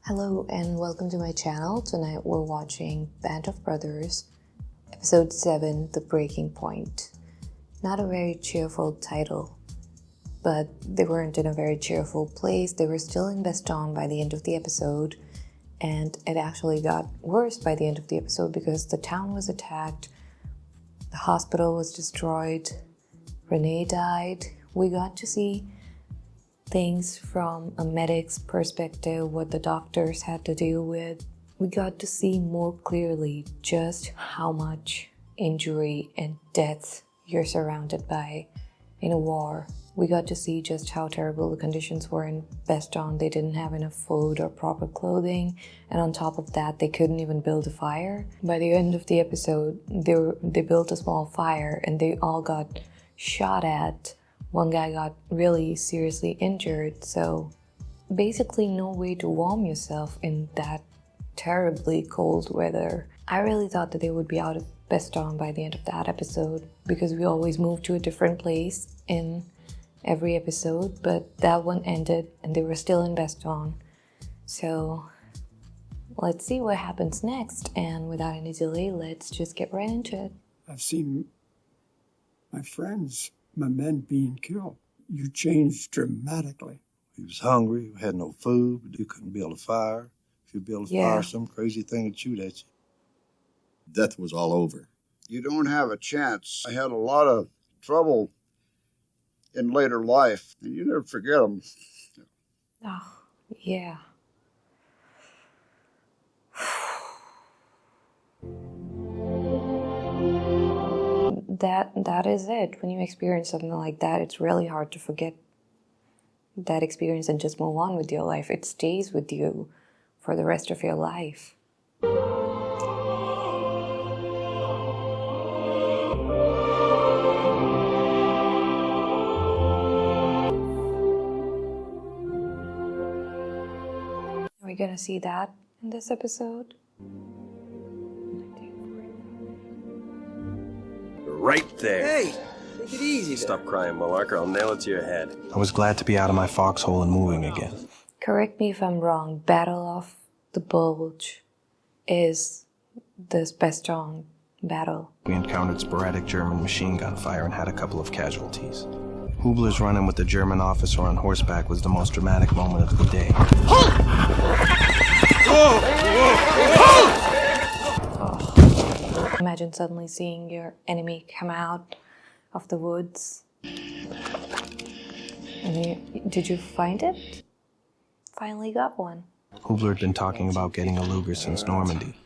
Hello and welcome to my channel. Tonight we're watching Band of Brothers, episode 7, The Breaking Point. Not a very cheerful title, but they weren't in a very cheerful place. They were still in Bastogne by the end of the episode, and it actually got worse by the end of the episode because the town was attacked, the hospital was destroyed, Renee died. We got to see things from a medic's perspective, what the doctors had to deal with. We got to see more clearly just how much injury and death you're surrounded by in a war. We got to see just how terrible the conditions were in Bastogne. They didn't have enough food or proper clothing, and on top of that, they couldn't even build a fire. By the end of the episode, they built a small fire and they all got shot at. One guy got really seriously injured, so basically no way to warm yourself in that terribly cold weather. I really thought that they would be out of Bastogne by the end of that episode because we always move to a different place in every episode, but that one ended and they were still in Bastogne. So let's see what happens next, and without any delay, let's just get right into it. I've seen my friends, my men being killed. You changed dramatically. He was hungry, had no food, but you couldn't build a fire. If you build a fire, some crazy thing would shoot at you. Death was all over. You don't have a chance. I had a lot of trouble in later life, and you never forget them. Oh, yeah. That is it. When you experience something like that, it's really hard to forget that experience and just move on with your life. It stays with you for the rest of your life. Are we gonna see that in this episode? Right there. Hey, take it easy. Stop crying, Malark, or I'll nail it to your head. I was glad to be out of my foxhole and moving again. Correct me if I'm wrong. Battle of the Bulge is this Bastogne battle. We encountered sporadic German machine gun fire and had a couple of casualties. Hubler's run-in with the German officer on horseback was the most dramatic moment of the day. Imagine suddenly seeing your enemy come out of the woods. And did you find it? Finally got one. Hubler had been talking about getting a Luger since Normandy.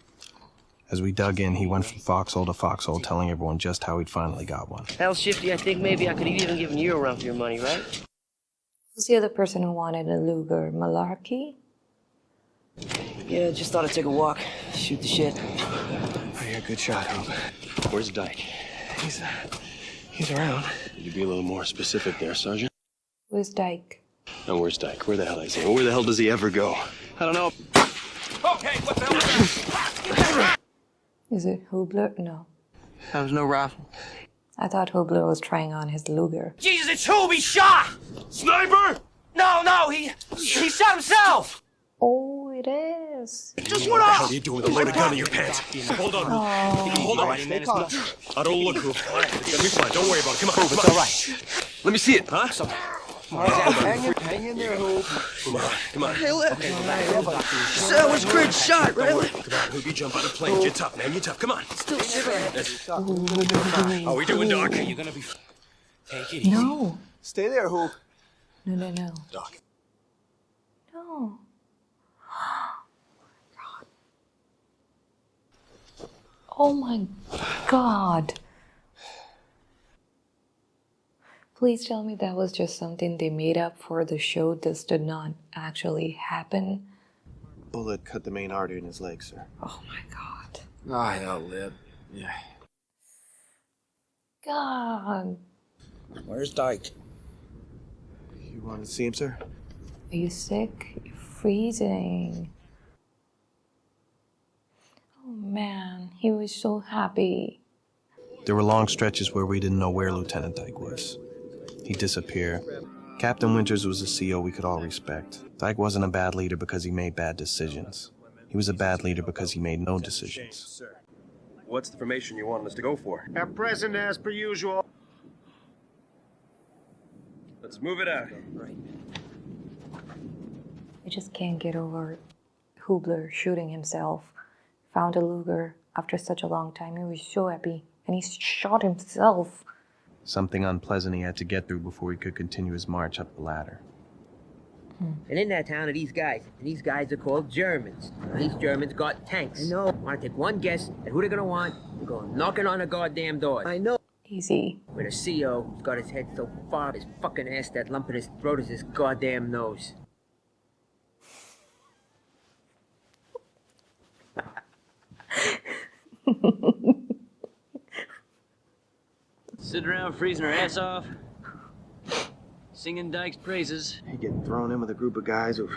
As we dug in, he went from foxhole to foxhole, telling everyone just how he'd finally got one. Hell, Shifty, I think maybe I could have even given you a run for your money, right? Who's the other person who wanted a Luger? Malarkey? Yeah, just thought I'd take a walk, shoot the shit. Oh, you're a good shot, Hope. Where's Dyke? He's around. Could you be a little more specific there, Sergeant? Who's Dyke? No, where's Dyke? Where the hell is he? Where the hell does he ever go? I don't know. Okay, what the hell? Is it Hubler? No. That was no rifle. I thought Hubler was trying on his Luger. Jesus, it's who? He shot! Sniper! No, he shot himself! Oh, it is. Just went off! What are you doing with a loaded gun in your pants? Hold on, Hoop. Hold on. I don't look, Hoop. It's gonna be fine. Don't worry about it. Come on, Hoop, it's all right. Let me see it, huh? Hang in there, Hope. Come on. Hey, that was a great shot, right? Come on, Hoop, you jump out of plane. You're tough, man. You're tough. Come on. Still shivering. How we doing, Doc? You're gonna be... Take it easy. No. Stay there, Hope. No. Doc. No. Oh my God. Please tell me that was just something they made up for the show. This did not actually happen. Bullet cut the main artery in his leg, sir. Oh my God. Ah, hell, Lib. Yeah. God. Where's Dyke? You want to see him, sir? Are you sick? You're freezing. Oh man, he was so happy. There were long stretches where we didn't know where Lieutenant Dyke was. He'd disappear, Captain Winters was a CO we could all respect. Dyke wasn't a bad leader because he made bad decisions. He was a bad leader because he made no decisions. What's the formation you want us to go for? At present, as per usual. Let's move it out. I just can't get over Hubler shooting himself. Found a Luger after such a long time. He was so happy. And he shot himself. Something unpleasant he had to get through before he could continue his march up the ladder. And in that town are these guys. And these guys are called Germans. And these Germans got tanks. I know. Want to take one guess at who they're going to want? They're going knocking on the goddamn doors. I know. Easy. With a CO who's got his head so far up his fucking ass that lump in his throat is his goddamn nose. Sitting around freezing our ass off, singing Dyke's praises. He getting thrown in with a group of guys who've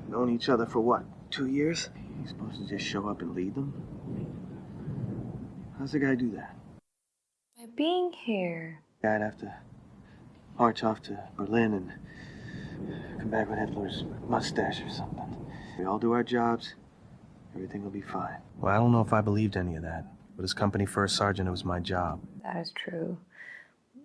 known each other for what, 2 years? He's supposed to just show up and lead them? How's the guy do that? By being here. I'd have to march off to Berlin and come back with Hitler's mustache or something. We all do our jobs, everything will be fine. Well, I don't know if I believed any of that, but as company first sergeant, it was my job. That is true.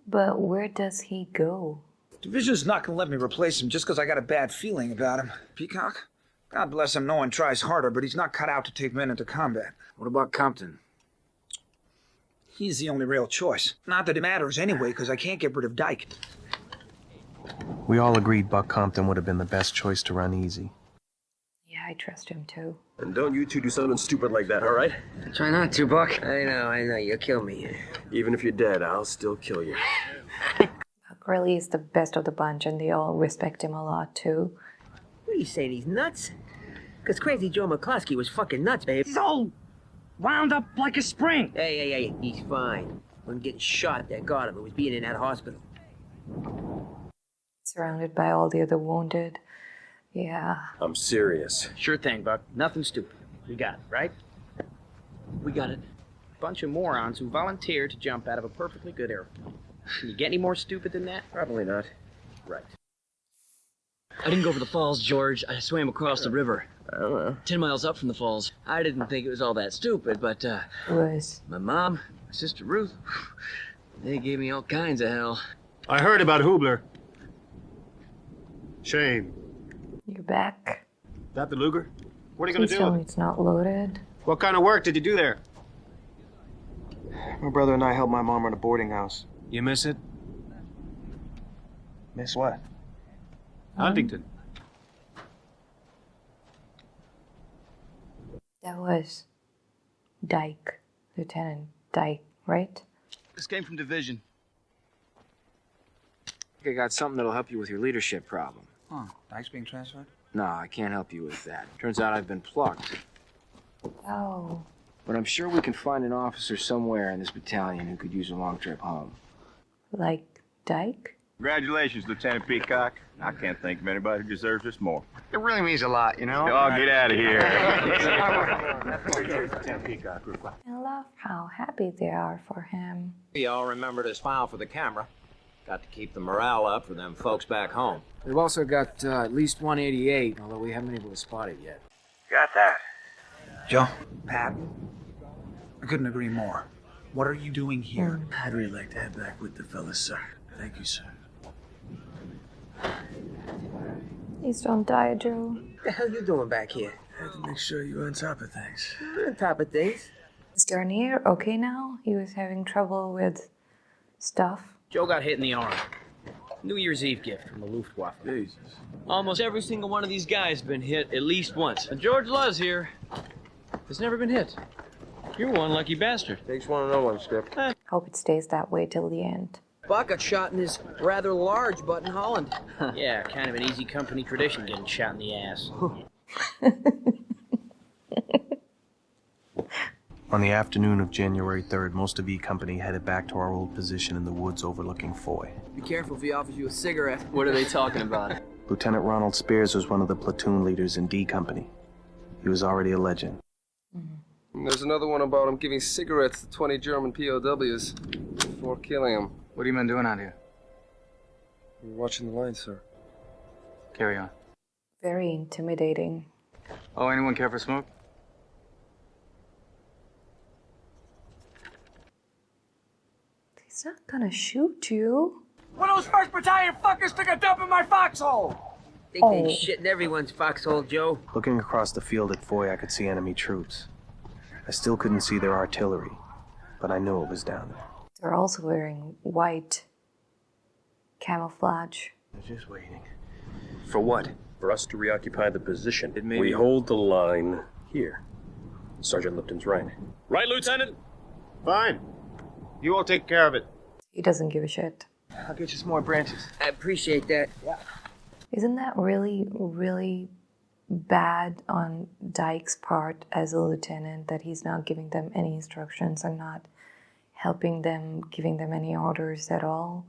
But where does he go? Division's not gonna let me replace him just because I got a bad feeling about him. Peacock? God bless him, no one tries harder, but he's not cut out to take men into combat. What about Compton? He's the only real choice. Not that it matters anyway, because I can't get rid of Dyke. We all agreed Buck Compton would have been the best choice to run easy. Yeah, I trust him too. And don't you two do something stupid like that, all right? Try not to, Buck. I know, you'll kill me. Even if you're dead, I'll still kill you. Buck really is the best of the bunch, and they all respect him a lot too. What are you saying, he's nuts? Because Crazy Joe McCloskey was fucking nuts, babe. He's all wound up like a spring. Hey, he's fine. When getting shot that got him, it was being in that hospital. Surrounded by all the other wounded. Yeah. I'm serious. Sure thing, Buck. Nothing stupid. We got it, right? We got it. Bunch of morons who volunteered to jump out of a perfectly good airplane. Can you get any more stupid than that? Probably not. Right. I didn't go for the falls, George. I swam across the river. I don't know. 10 miles up from the falls. I didn't think it was all that stupid, but, It was. my mom, my sister Ruth, they gave me all kinds of hell. I heard about Hubler. Shame. You're back. That the Luger? What are you Please tell me it's not loaded. What kind of work did you do there? My brother and I helped my mom run a boarding house. You miss it? Miss what? Huntington. That was Dyke. Lieutenant Dyke, right? This came from Division. I think I got something that'll help you with your leadership problem. Huh. Dyke's being transferred? No, I can't help you with that. Turns out I've been plucked. Oh. But I'm sure we can find an officer somewhere in this battalion who could use a long trip home. Like Dyke? Congratulations, Lieutenant Peacock. I can't think of anybody who deserves this more. It really means a lot, you know? Oh, get out of here. I love how happy they are for him. We all remember to smile for the camera. Got to keep the morale up for them folks back home. We've also got at least 188, although we haven't been able to spot it yet. Got that. Joe? Pat? I couldn't agree more. What are you doing here? I'd really like to head back with the fellas, sir. Thank you, sir. Please don't die, Joe. What the hell you doing back here? I have to make sure you're on top of things. We're on top of things. Is Garnier okay now? He was having trouble with stuff. Joe got hit in the arm. New Year's Eve gift from the Luftwaffe. Jesus. Almost every single one of these guys has been hit at least once. And George Luz here has never been hit. You're one lucky bastard. Takes one to know one, Skip. Hope it stays that way till the end. Buck got shot in his rather large butt in Holland. Yeah, kind of an easy company tradition getting shot in the ass. On the afternoon of January 3rd, most of E Company headed back to our old position in the woods overlooking Foy. Be careful if he offers you a cigarette. What are they talking about? Lieutenant Ronald Spears was one of the platoon leaders in D Company. He was already a legend. There's another one about him giving cigarettes to 20 German POWs before killing them. What are you men doing out here? We're watching the line, sir. Carry on. Very intimidating. Oh, anyone care for smoke? He's not gonna shoot you. One of those 1st Battalion fuckers took a dump in my foxhole! Think they shit in everyone's foxhole, Joe. Looking across the field at Foy, I could see enemy troops. I still couldn't see their artillery, but I knew it was down there. They're also wearing white camouflage. They're just waiting. For what? For us to reoccupy the position. We hold the line here. Sergeant Lipton's right. Right, Lieutenant? Fine. You all take care of it. He doesn't give a shit. I'll get you some more branches. I appreciate that. Yeah. Isn't that really, really bad on Dyke's part as a lieutenant, that he's not giving them any instructions and not helping them, giving them any orders at all?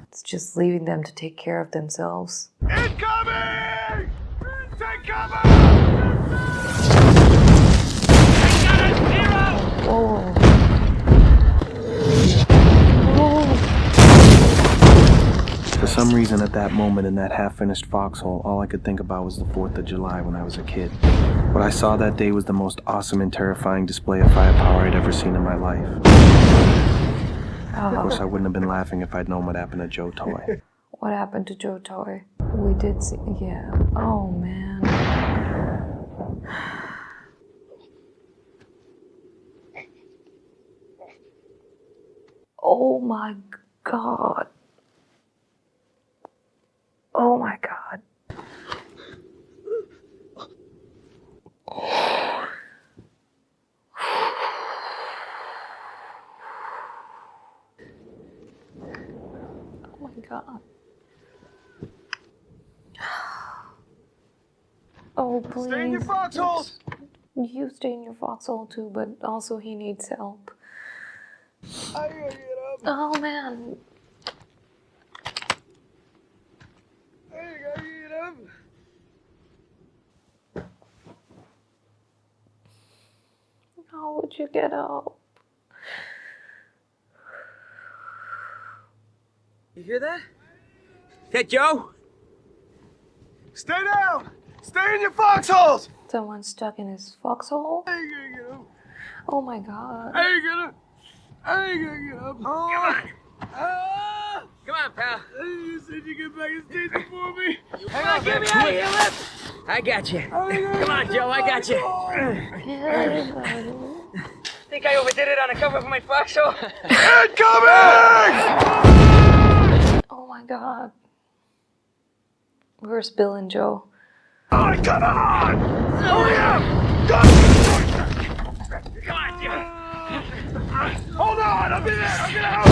It's just leaving them to take care of themselves. Incoming! Take cover! Oh. For some reason, at that moment in that half-finished foxhole, all I could think about was the 4th of July when I was a kid. What I saw that day was the most awesome and terrifying display of firepower I'd ever seen in my life. Of course, I wouldn't have been laughing if I'd known what happened to Joe Toy. What happened to Joe Toy? We did see, yeah. Oh, man. Oh, my God. Oh, my God. Oh my God. Oh, please. Stay in your foxholes! You stay in your foxhole too, but also he needs help. I gotta get up. Oh, man. I gotta get up. How would you get up? You hear that? Is that Joe? Stay down! Stay in your foxholes! Someone stuck in his foxhole? I ain't gonna get up. Oh my God. I ain't gonna get up. Oh. Come on. Ah. Come on, pal. You said you get back and stay before me. Come on, get me out of here, Lip. I got you. Come on, Joe, I got you. Think I overdid it on the cover of my foxhole? Incoming! Oh my God. Where's Bill and Joe? Oh, come on! Hurry up! Come on, Joe. Hold on, I'll be there. I'm gonna help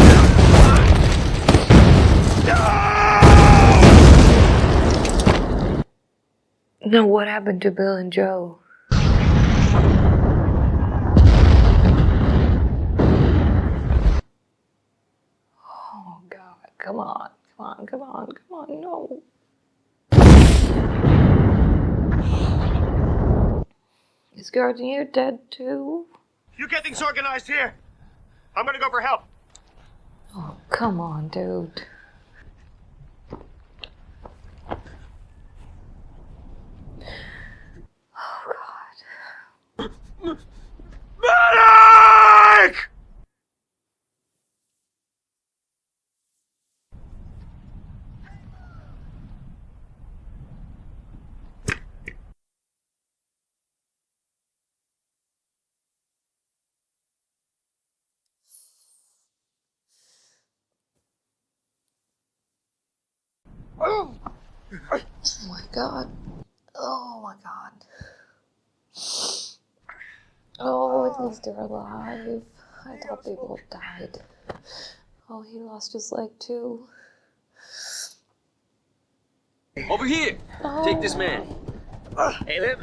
you. No, what happened to Bill and Joe? Oh God, come on, no. Is Gardenier dead too? You get things organized here. I'm gonna go for help. Oh, come on, dude. Oh God. Medic! Oh my God. Oh my God. Oh, at least they're alive. I thought they both died. Oh, he lost his leg too. Over here! Oh. Take this man. Hey, Lip.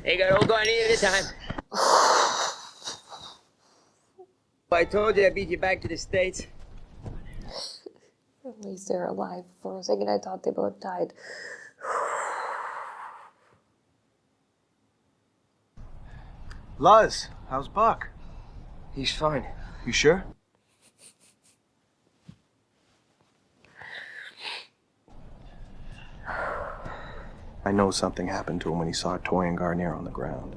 Ain't got old Gardenier this time. I told you I beat you back to the States. At least they're alive. For a second, I thought they both died. Luz, how's Buck? He's fine. You sure? I know something happened to him when he saw Toy and Garnier on the ground.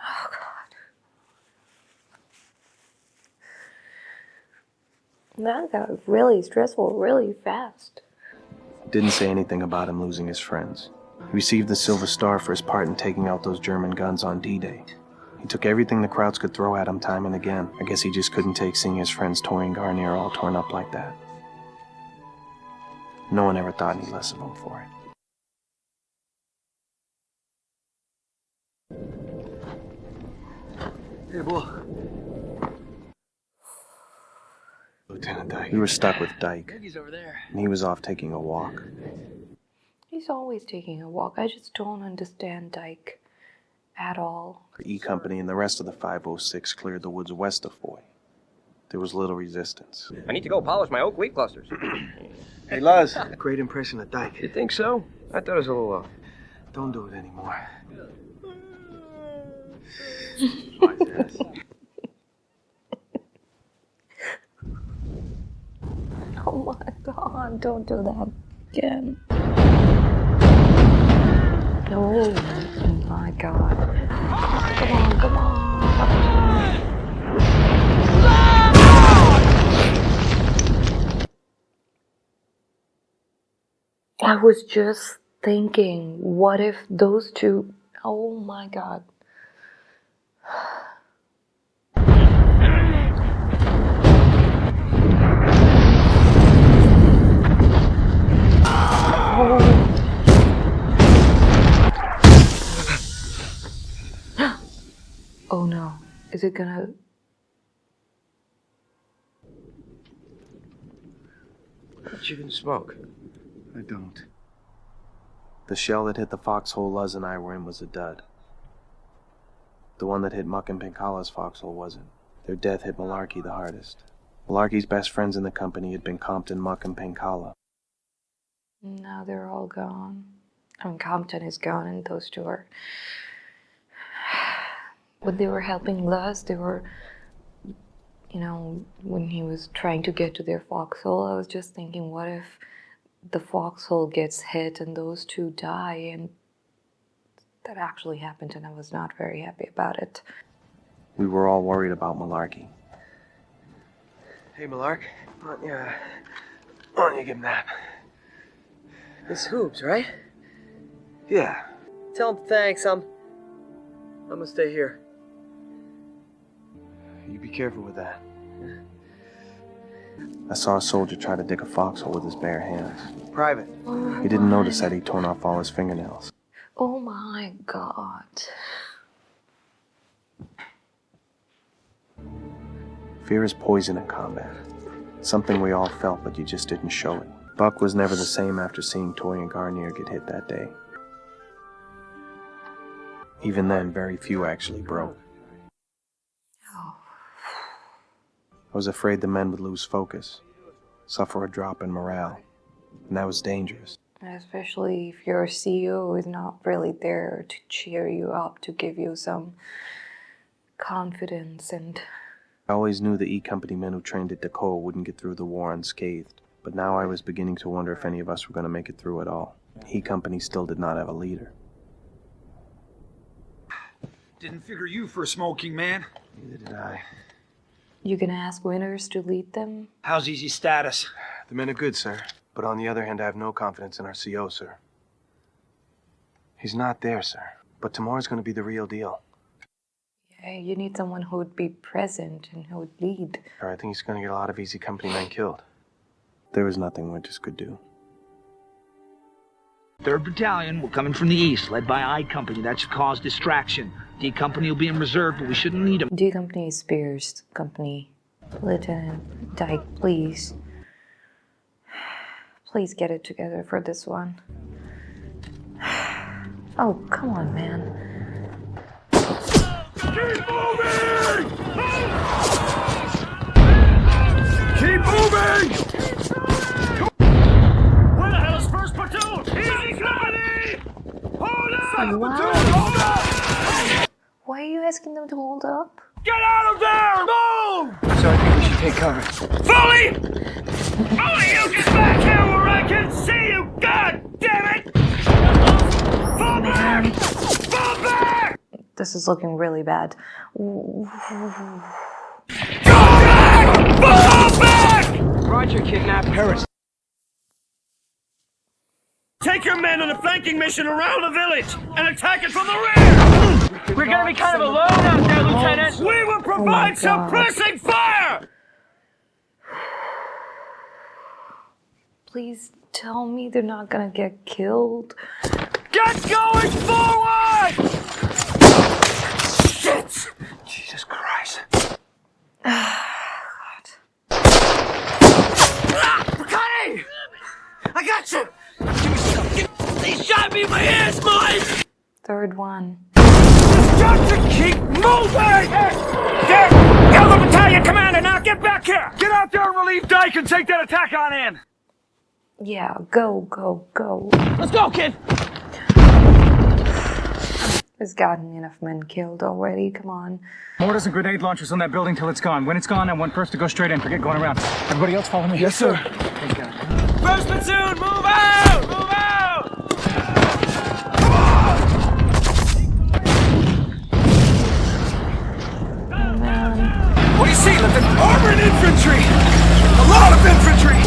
Oh, God. That got really stressful really fast. Didn't say anything about him losing his friends. He received the Silver Star for his part in taking out those German guns on D-Day. He took everything the Krauts could throw at him time and again. I guess he just couldn't take seeing his friends Toy and Garnier all torn up like that. No one ever thought any less of him for it. Hey, boy. Lieutenant Dyke. We were stuck with Dyke. He's over there. And he was off taking a walk. He's always taking a walk. I just don't understand Dyke at all. The E Company and the rest of the 506 cleared the woods west of Foy. There was little resistance. I need to go polish my oak leaf clusters. Hey, Luz. Great impression of Dyke. You think so? I thought it was a little off. Don't do it anymore. Oh my God, don't do that again. Oh my God. Come on. I was just thinking, what if those two... Oh my God. Oh no, is it gonna... But you can smoke. I don't. The shell that hit the foxhole Luz and I were in was a dud. The one that hit Muck and Pinkala's foxhole wasn't. Their death hit Malarkey the hardest. Malarkey's best friends in the company had been Compton, Muck, and Pinkala. Now they're all gone. I mean, Compton is gone and those two are... When they were helping Luz, they were... You know, when he was trying to get to their foxhole, I was just thinking, what if the foxhole gets hit and those two die? And that actually happened and I was not very happy about it. We were all worried about Malarkey. Hey, Malark. Why don't you give him that? This Hoops, right? Yeah. Tell him thanks. I'm gonna stay here. You be careful with that. I saw a soldier try to dig a foxhole with his bare hands. Private. He didn't notice that he'd torn off all his fingernails. Oh my God. Fear is poison in combat. Something we all felt, but you just didn't show it. Buck was never the same after seeing Toy and Garnier get hit that day. Even then, very few actually broke. I was afraid the men would lose focus, suffer a drop in morale, and that was dangerous. Especially if your CEO is not really there to cheer you up, to give you some confidence and... I always knew the E Company men who trained at Dakota wouldn't get through the war unscathed, but now I was beginning to wonder if any of us were going to make it through at all. E Company still did not have a leader. Didn't figure you for a smoking man. Neither did I. You gonna ask Winters to lead them? How's Easy's status? The men are good, sir. But on the other hand, I have no confidence in our CO, sir. He's not there, sir. But tomorrow's going to be the real deal. Yeah, you need someone who would be present and who would lead. Or I think he's going to get a lot of Easy Company men killed. There was nothing Winters could do. 3rd Battalion, we're coming from the east, led by I Company. That should cause distraction. D Company will be in reserve, but we shouldn't need them. D Company is Spears Company. Lieutenant Dyke, please. Please get it together for this one. Oh, come on, man. Keep moving! Keep moving! Where the hell is 1st Platoon? Easy Company! Hold up! Wow. Platoon, hold up! Why are you asking them to hold up? Get out of there! Move! So I think we should Take cover. Foley! Foley, you get back here where I can see you! God damn it! Fall back! Fall back! This is looking really bad. Fall back! Roger, kidnap Harris. Take your men on a flanking mission around the village and attack it from the rear! We're gonna be kind of alone out there, Lieutenant. We will provide suppressing fire! Please tell me they're not gonna get killed. Get going forward! Shit! Jesus Christ. Connie! I got you! They shot me in my ass, boys! Third one. Got to keep moving! Get the battalion commander now! Get back here! Get out there and relieve Dyke and take that attack on in. Yeah, go, go, go. Let's go, kid. There's gotten enough men killed already, come on. Mortars and grenade launchers on that building till it's gone. When it's gone, I want first to go straight in. Forget going around. Everybody else follow me. Yes, sir. Thank God. First platoon, move out! Move out! What do you see, Lieutenant? Armored infantry! A lot of infantry!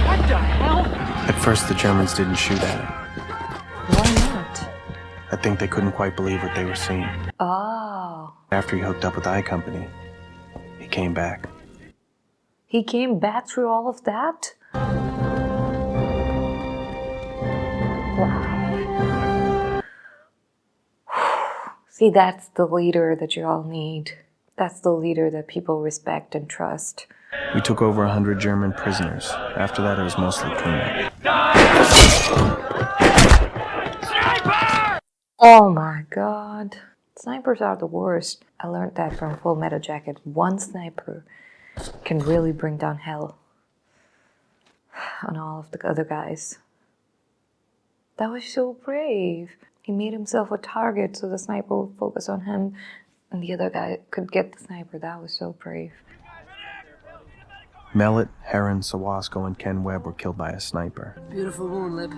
What the hell? At first, the Germans didn't shoot at it. Why not? I think they couldn't quite believe what they were seeing. Oh. After he hooked up with I Company, he came back. He came back through all of that? Wow. See, that's the leader that you all need. That's the leader that people respect and trust. We took over 100 German prisoners. After that, it was mostly cleanup. Oh my god. Snipers are the worst. I learned that from Full Metal Jacket. One sniper can really bring down hell on all of the other guys. That was so brave. He made himself a target so the sniper would focus on him and the other guy could get the sniper. That was so brave. Mellet, Heron, Sawasko, and Ken Webb were killed by a sniper. Beautiful wound, Lip.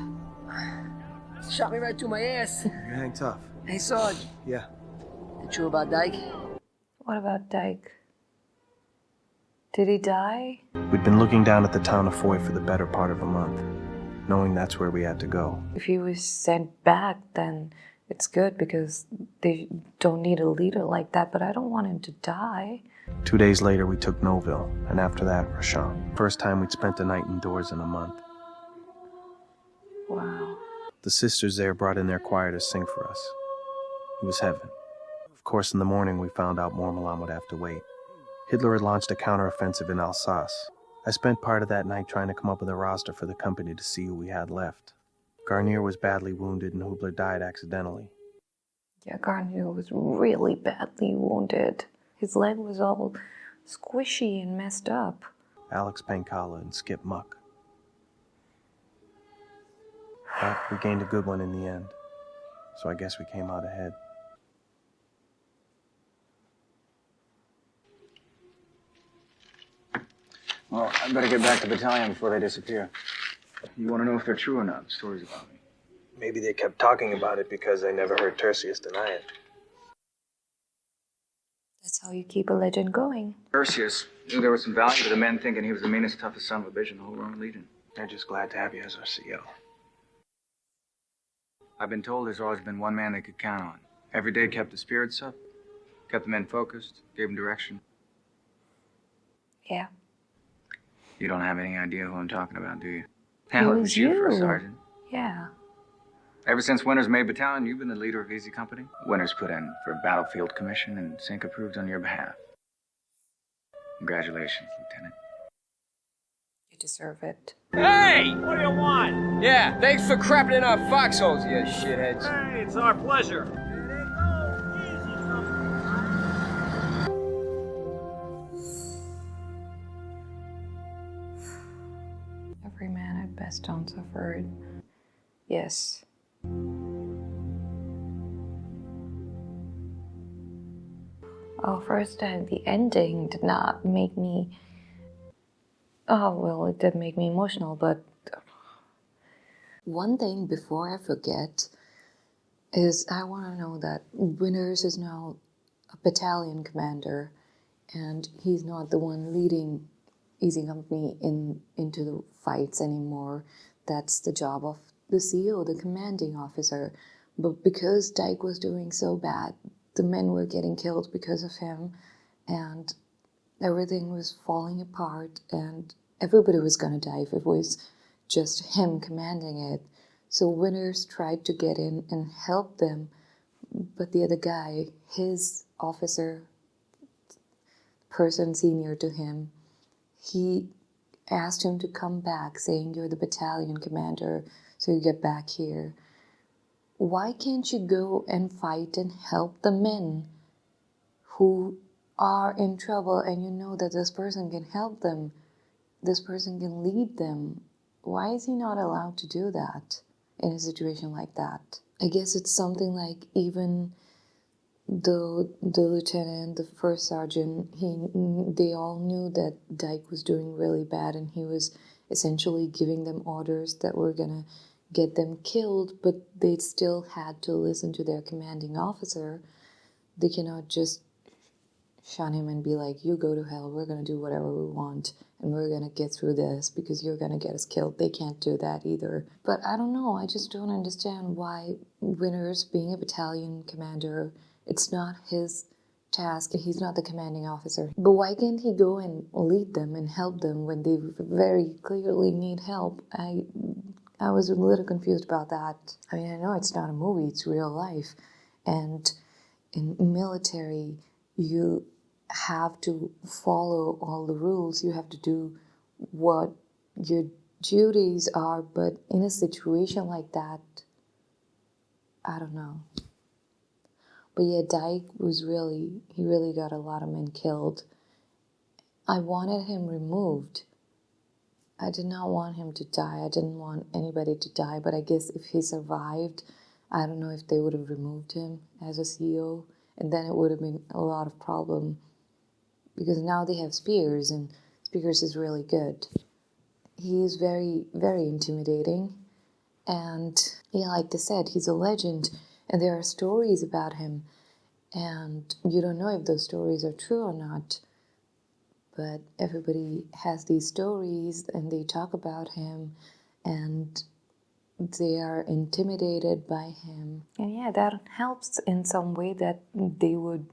Shot me right through my ass. You hang tough. Hey, Sarge. Yeah. You true about Dyke? What about Dyke? Did he die? We'd been looking down at the town of Foy for the better part of a month, knowing that's where we had to go. If he was sent back, then it's good because they don't need a leader like that, but I don't want him to die. 2 days later, we took Noville, and after that, Rashon. First time we'd spent a night indoors in a month. Wow. The sisters there brought in their choir to sing for us. It was heaven. Of course, in the morning, we found out Mormalan would have to wait. Hitler had launched a counteroffensive in Alsace. I spent part of that night trying to come up with a roster for the company to see who we had left. Garnier was badly wounded and Hubler died accidentally. Yeah, Garnier was really badly wounded. His leg was all squishy and messed up. Alex Pankala and Skip Muck. But we gained a good one in the end, so I guess we came out ahead. Well, I better get back to the battalion before they disappear. You want to know if they're true or not, the stories about me? Maybe they kept talking about it because they never heard Tertius deny it. That's how you keep a legend going. Tertius knew there was some value to the men thinking he was the meanest, toughest son of a bitch in the whole Roman Legion. They're just glad to have you as our CO. I've been told there's always been one man they could count on. Every day kept the spirits up, kept the men focused, gave them direction. Yeah. You don't have any idea who I'm talking about, do you? Hell, it was you for a sergeant. Yeah. Ever since Winters made battalion, you've been the leader of Easy Company. Winters put in for a battlefield commission and Sink approved on your behalf. Congratulations, Lieutenant. You deserve it. Hey! What do you want? Yeah, thanks for crapping in our foxholes, you shitheads. Hey, it's our pleasure. Every man at Bastogne suffered. Yes. Oh, first time the ending did not make me Oh, well, it did make me emotional, but one thing before I forget is I want to know that Winters is now a battalion commander, and he's not the one leading Easy Company into the fights anymore. That's the job of the CEO, the commanding officer. But because Dyke was doing so bad, the men were getting killed because of him, and everything was falling apart, and everybody was going to die if it was just him commanding it. So Winters tried to get in and help them, but the other guy, his officer, person senior to him, he asked him to come back, saying, "You're the battalion commander, so you get back here." Why can't you go and fight and help the men who are in trouble, and you know that this person can help them, this person can lead them? Why is he not allowed to do that in a situation like that? I guess it's something like even the lieutenant, the first sergeant, they all knew that Dyke was doing really bad, and he was essentially giving them orders that were gonna get them killed, but they still had to listen to their commanding officer. They cannot just shun him and be like, "You go to hell, we're gonna do whatever we want, and we're gonna get through this because you're gonna get us killed." They can't do that either. But I don't know, I just don't understand why Winters, being a battalion commander, it's not his task, he's not the commanding officer. But why can't he go and lead them and help them when they very clearly need help? I was a little confused about that. I mean, I know it's not a movie, it's real life. And in military, you have to follow all the rules. You have to do what your duties are. But in a situation like that, I don't know. But yeah, Dyke he really got a lot of men killed. I wanted him removed. I did not want him to die. I didn't want anybody to die. But I guess if he survived, I don't know if they would have removed him as a CEO. And then it would have been a lot of problem. Because now they have Spears, and Spears is really good. He is very, very intimidating. And yeah, like I said, he's a legend. And there are stories about him. And you don't know if those stories are true or not. But everybody has these stories, and they talk about him. And they are intimidated by him. And yeah, that helps in some way, that they would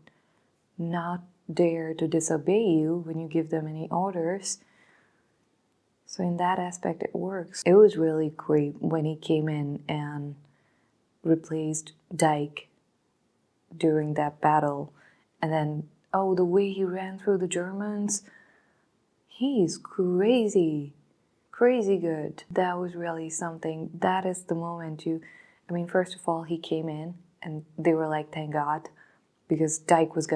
not dare to disobey you when you give them any orders. So in that aspect, it works. It was really great when he came in and replaced Dyke during that battle. And then, oh, the way he ran through the Germans, he's crazy good. That was really something. That is the moment first of all, he came in and they were like, thank God, because Dyke was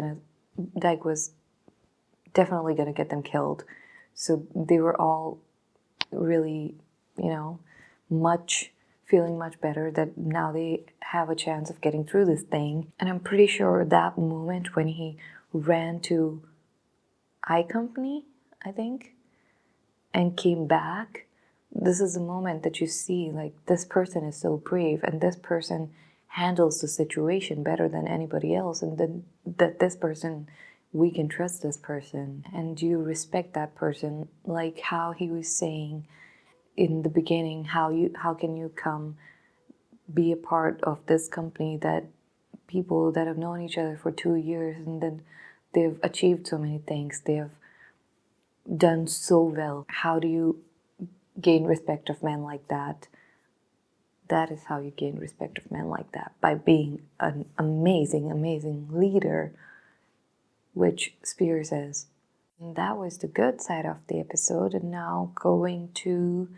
definitely gonna get them killed. So they were all really, feeling much better that now they have a chance of getting through this thing. And I'm pretty sure that moment when he ran to I Company, I think, and came back, this is the moment that you see, like, this person is so brave, and this person handles the situation better than anybody else, and then that this person, we can trust this person, and you respect that person, like how he was saying in the beginning, how can you come be a part of this company that people that have known each other for 2 years, and then they've achieved so many things, they have done so well. How do you gain respect of men like that? That is how you gain respect of men like that, by being an amazing leader, which Spears is. And that was the good side of the episode. And now going to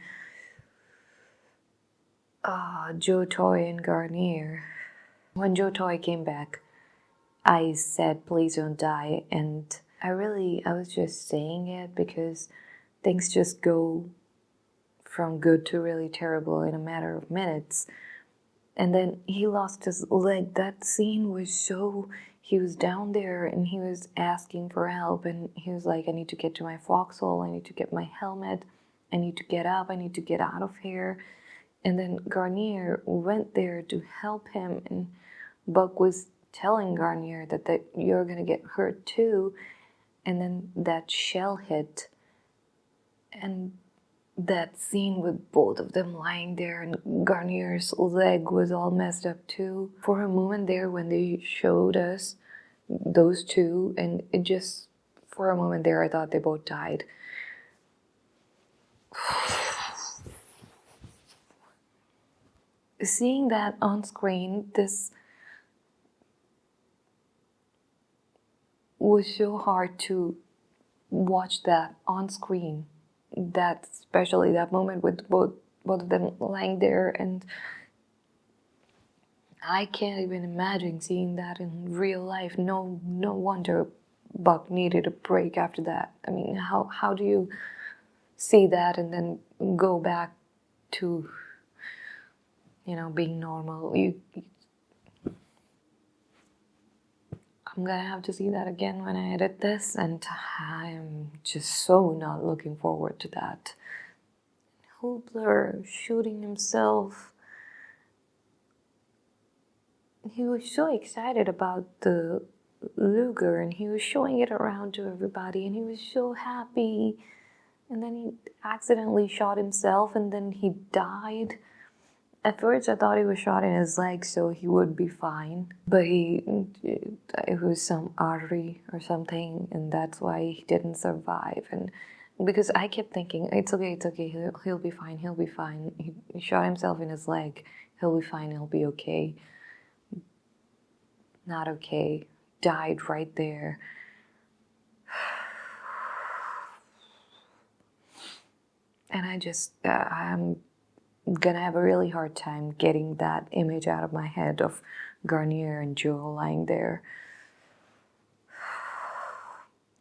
Joe Toy and Garnier. When Joe Toy came back, I said, please don't die. And I was just saying it because things just go from good to really terrible in a matter of minutes. And then he lost his leg. That scene was he was down there and he was asking for help, and he was like, I need to get to my foxhole, I need to get my helmet, I need to get up, I need to get out of here. And then Garnier went there to help him, and Buck was telling Garnier that you're gonna get hurt too. And then that shell hit, and that scene with both of them lying there and Garnier's leg was all messed up too. For a moment there when they showed us those two, and it just, for a moment there I thought they both died. Seeing that on screen, this was so hard to watch that on screen. That, especially that moment with both of them lying there, and I can't even imagine seeing that in real life. No wonder Buck needed a break after that. I mean, how do you see that and then go back to, being normal? I'm gonna have to see that again when I edit this, and I'm just so not looking forward to that. Hoopler shooting himself. He was so excited about the Luger, and he was showing it around to everybody, and he was so happy. And then he accidentally shot himself, and then he died. At first I thought he was shot in his leg, so he would be fine. But it was some artery or something, and that's why he didn't survive. And because I kept thinking, it's okay, he'll be fine, he'll be fine. He shot himself in his leg, he'll be fine, he'll be okay. Not okay. Died right there. And I'm gonna have a really hard time getting that image out of my head of Garnier and Joe lying there.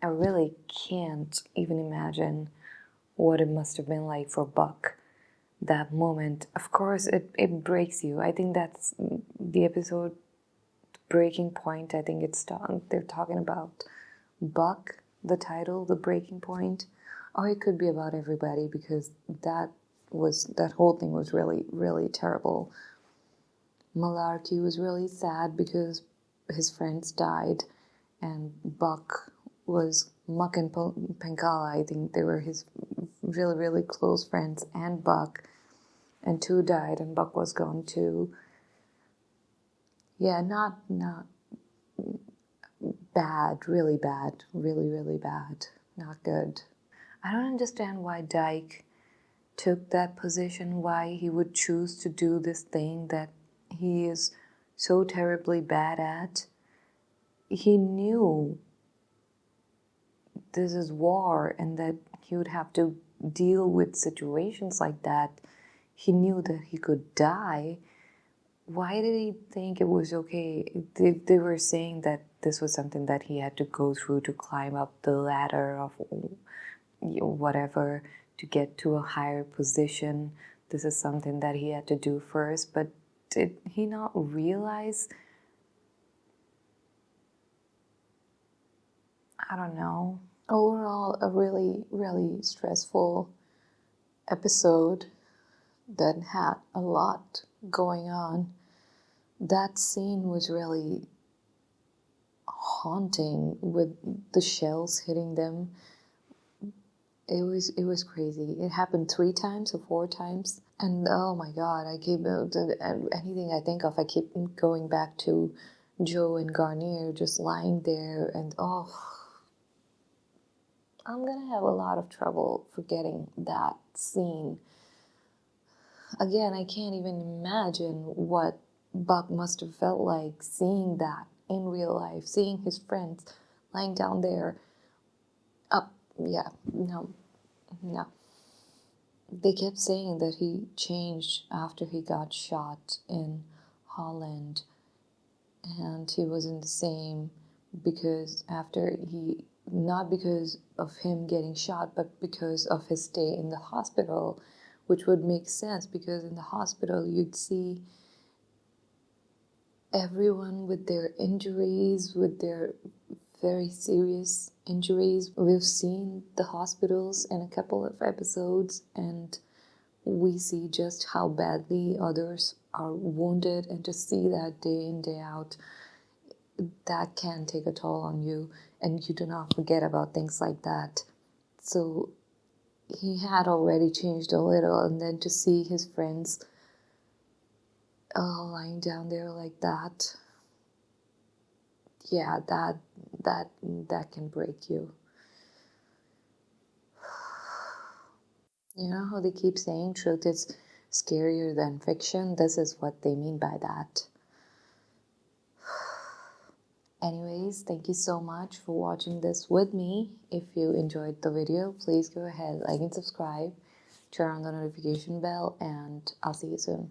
I really can't even imagine what it must have been like for Buck. That moment, of course, it breaks you. I think that's the episode breaking point. I think they're talking about Buck, the title, the breaking point. Or it could be about everybody, because that whole thing was really, really terrible. Malarkey was really sad because his friends died, and Buck was Muck and Penkala. I think they were his really, really close friends, and Buck, and two died, and Buck was gone too. Yeah, not bad, really, really bad, not good. I don't understand why Dyke took that position, why he would choose to do this thing that he is so terribly bad at. He knew this is war and that he would have to deal with situations like that. He knew that he could die. Why did he think it was okay? They were saying that this was something that he had to go through to climb up the ladder of whatever, to get to a higher position. This is something that he had to do first, but did he not realize? I don't know. Overall, a really, really stressful episode that had a lot going on. That scene was really haunting with the shells hitting them. It was crazy. It happened 3 times or 4 times. And oh my God, anything I think of, I keep going back to Joe and Garnier just lying there, and I'm gonna have a lot of trouble forgetting that scene. Again, I can't even imagine what Buck must have felt like seeing that in real life, seeing his friends lying down there. No. They kept saying that he changed after he got shot in Holland, and he wasn't the same because not because of him getting shot, but because of his stay in the hospital, which would make sense, because in the hospital you'd see everyone with their injuries, with their very serious injuries. We've seen the hospitals in a couple of episodes, and we see just how badly others are wounded, and to see that day in, day out, that can take a toll on you, and you do not forget about things like that. So he had already changed a little, and then to see his friends lying down there like that, yeah, that can break you. You know how they keep saying truth is scarier than fiction? This is what they mean by that. Anyways, thank you so much for watching this with me. If you enjoyed the video, please go ahead, like and subscribe, turn on the notification bell, and I'll see you soon.